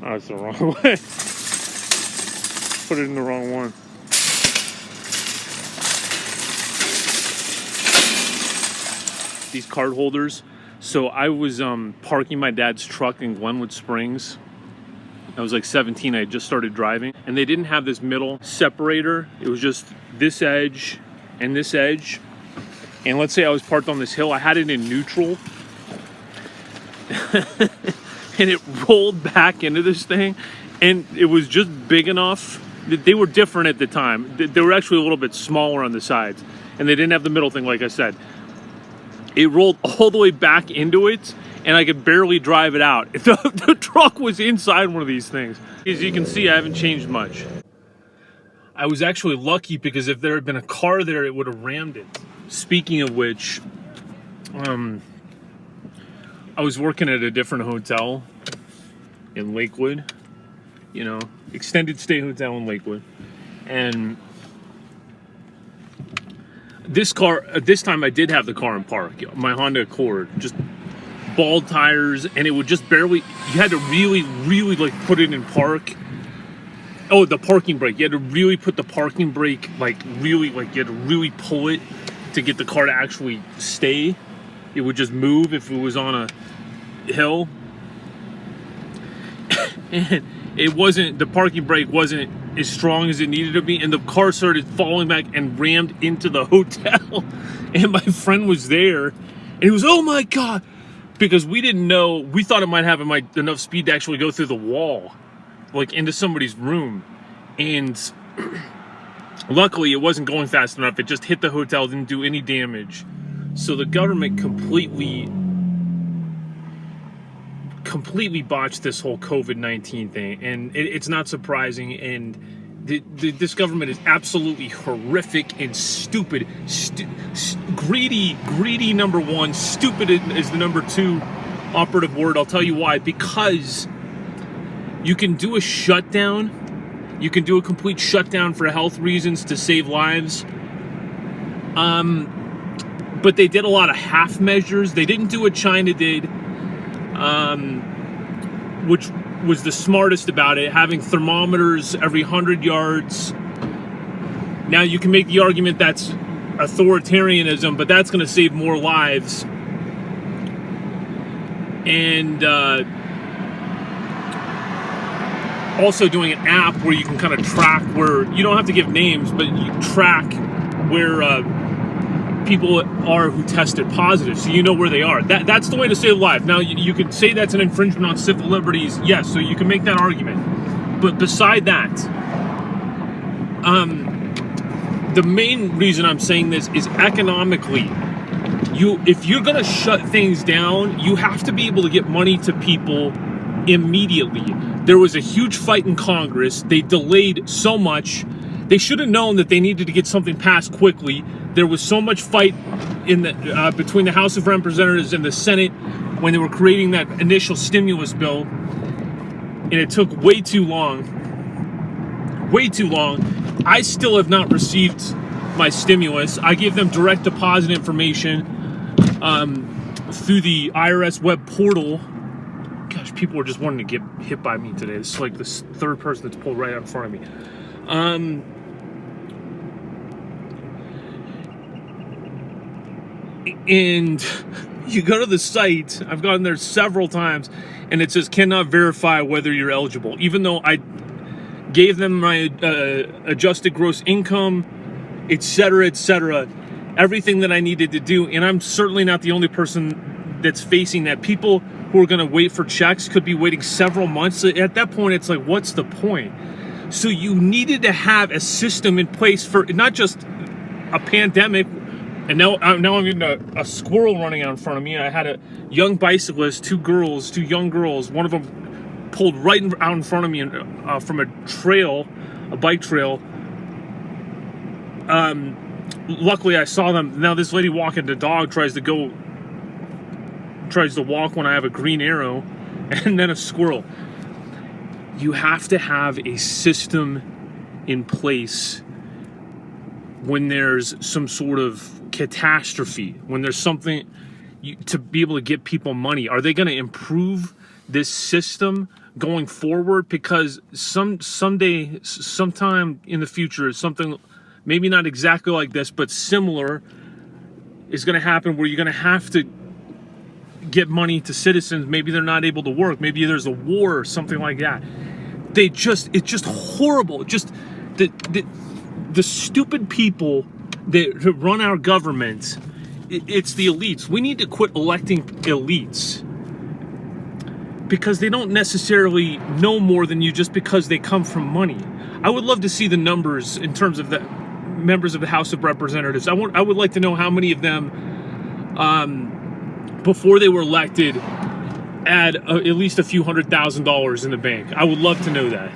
Oh, that's the wrong way. Put it in the wrong one. These card holders. So I was parking my dad's truck in Glenwood Springs. I was like 17. I had just started driving. And they didn't have this middle separator. It was just this edge and this edge. And let's say I was parked on this hill. I had it in neutral. And it rolled back into this thing. And it was just big enough. They were different at the time. They were actually a little bit smaller on the sides. And they didn't have the middle thing, like I said. It rolled all the way back into it, and I could barely drive it out. The truck was inside one of these things. As you can see, I haven't changed much. I was actually lucky because if there had been a car there, it would have rammed it. Speaking of which, I was working at a different hotel in Lakewood, extended stay hotel in Lakewood. And this time I did have the car in park, my Honda Accord, just bald tires, and it would just barely, you had to really, really like put it in park. Oh, the parking brake, you had to really put the parking brake, you had to really pull it to get the car to actually stay. It would just move if it was on a hill. And the parking brake wasn't as strong as it needed to be, and the car started falling back and rammed into the hotel. And my friend was there, and he was, oh my God, because we didn't know, we thought it might have enough speed to actually go through the wall, like into somebody's room. And luckily it wasn't going fast enough. It just hit the hotel, didn't do any damage. So the government completely botched this whole COVID-19 thing, and it's not surprising. And this government is absolutely horrific and stupid, greedy number one, stupid is the number two operative word. I'll tell you why. Because you can do a shutdown, you can do a complete shutdown for health reasons to save lives, but they did a lot of half measures. They didn't do what China did, which was the smartest about it, having thermometers every 100 yards. Now you can make the argument that's authoritarianism, but that's going to save more lives. And also doing an app where you can kind of track where, you don't have to give names, but you track where people are who tested positive, so you know where they are. That's the way to save life. Now, you could say that's an infringement on civil liberties, yes, so you can make that argument. But beside that, the main reason I'm saying this is economically. If you're going to shut things down, you have to be able to get money to people immediately. There was a huge fight in Congress. They delayed so much. They should have known that they needed to get something passed quickly. There was so much fight between the House of Representatives and the Senate when they were creating that initial stimulus bill, and it took way too long. Way too long. I still have not received my stimulus. I gave them direct deposit information through the IRS web portal. Gosh, people are just wanting to get hit by me today. This is like this third person that's pulled right out in front of me. And you go to the site, I've gone there several times, and it says cannot verify whether you're eligible, even though I gave them my adjusted gross income, etc., everything that I needed to do. And I'm certainly not the only person that's facing that. People who are going to wait for checks could be waiting several months. At that point, it's like, what's the point? So you needed to have a system in place for not just a pandemic. And now I'm getting a squirrel running out in front of me. I had a young bicyclist, two young girls. One of them pulled right out in front of me from a bike trail. Luckily, I saw them. Now this lady walking the dog tries to walk when I have a green arrow, and then a squirrel. You have to have a system in place when there's some sort of catastrophe, when there's something to be able to get people money. Are they going to improve this system going forward, because sometime in the future, something maybe not exactly like this, but similar is going to happen, where you're going to have to get money to citizens. Maybe they're not able to work. Maybe there's a war or something like that. It's just horrible. Just the stupid people that run our government. It's the elites. We need to quit electing elites, because they don't necessarily know more than you just because they come from money. I would love to see the numbers in terms of the members of the House of Representatives. I would like to know how many of them, before they were elected, had at least a few $100,000 in the bank. I would love to know that.